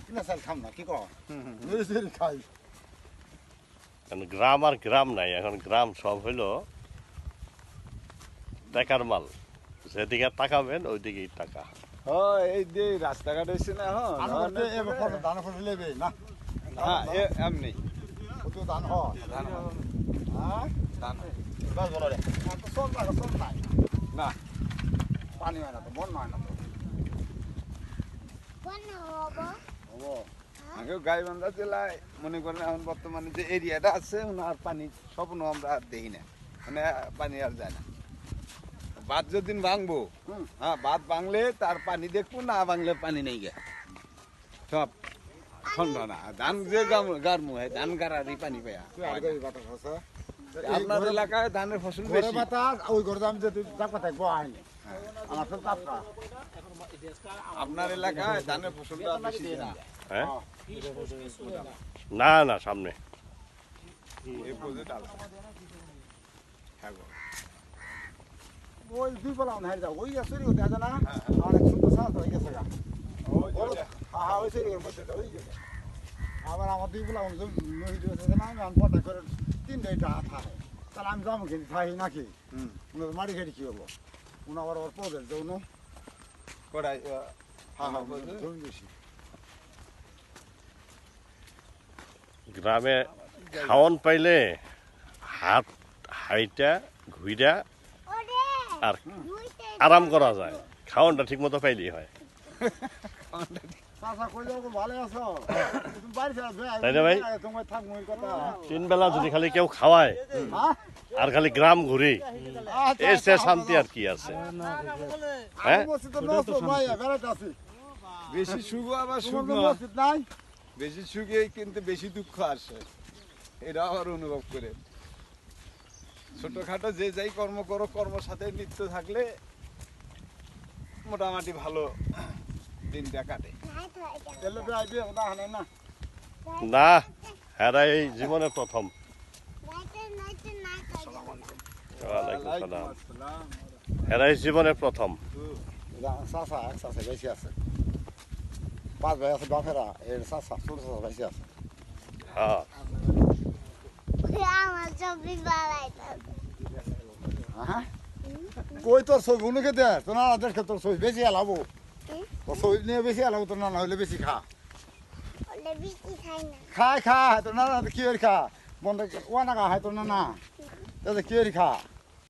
কিনা চাল খাম না কি কর নিজেরই খাই গ্রাম আর গ্রাম নাই, এখন গ্রাম সব হইলো টাকার মাল, যেদিকে তাকাবেন ওইদিকেই টাকা। এই যে রাস্তাঘাট হয়েছে না এখন ধান ফসল লেবে না এমনি কত ধান হয় ধান হ্যাঁ ধান বাস বলো রে চল নাই না পানি হয় না তো বন হয় না তো হবো আগে গাইবান্ধা জেলায় মনে করেন এখন বর্তমানে যে এরিয়াটা আছে ওনার পানি স্বপ্ন আমরা আর দেখি না, মানে পানি আর যায় না। বাঁধ যদিন ভাঙবো, হ্যাঁ বাঁধ ভাঙলে তার পানি দেখবো, না ভাঙলে পানি নেই গে সব ঠান্ডা না। ধান যে গারমু হয় ধান গাড়ারই পানি পায়া। আপনার এলাকায় ধানের ফসল বেশি। বাতাস ওই ঘরে আমি যে চাপা থাকবো আইনি আমার তো চাপা আপনার এলাকায় ধানের ফসলটা বেশি না। হ্যাঁ না না সামনে এই প্রজেক্ট আলাদা। হ্যাঁ গো। ওই দুই বলা না হেরে যাও ওই চুরি করতে আছে না অনেক সুন্দর সাজ হয়ে গেছে গা হ্যাঁ ওই চুরি করতে ওই গেছে আবার আমার দুই বলা নহিত আছে না আমি পটা করে 3 টাকা থাকে তাহলে আমি যাবো কিন্তু খাই নাকি মাটি খেয়ে কি হবো উনি আবার ওর পদের যৌন কড়াই হ্যাঁ হ্যাঁ জমি বেশি গ্রামে খাওয়ান পাইলে হাত হাইটা ঘুইরা আর আরাম করা যায়, খাওয়ানটা ঠিক মতো পাইলেই হয়। চাচা কই যাও ভালো আছো তুমি বাড়ি চলে তাই না ভাই? তোমার থাকবো এই কথা 3 বেলা যদি খালি কেউ খাওয়ায় হ্যাঁ আর খালি গ্রাম ঘুরি, এর সে শান্তি আর কি আছে? হ্যাঁ মসজিদ তো নষ্ট ভাই বেড়াতে আছি বেশি সুখ আবার সুখ তোমার না। মসজিদ নাই বেশি সুখে কিন্তু বেশি দুঃখ আসে, এটা আবার অনুভব করে। ছোটখাটো যে যাই কর্ম করো, কর্মের সাথে নিত্য থাকলে মোটামুটি ভালো দিনটা কাটে। এলে ভাই বিয়ে কথা হয় না না, হেরা এই জীবনে প্রথম। ওয়ালাইকুম সালাম। হেরা এই জীবনে প্রথম। চাচা এক চাচা বেশি আছে 5 ভাই আছে বাপেরা এর চাচা ছোট চাচা বেশি আছে হ্যাঁ আমার ছবি বানাইতে হ্যাঁ কই তোর ছবি উনুকে দে তো না দেখে তোর ছবি বেশি এলাবো তোর ছবি নিয়ে বেশি এলাবো তোর না হইলে বেশি খা ওলে বেশি খাই না খা তোর না কি খা বন্ধ ওয়ানা খা তোর না তাতে কি খা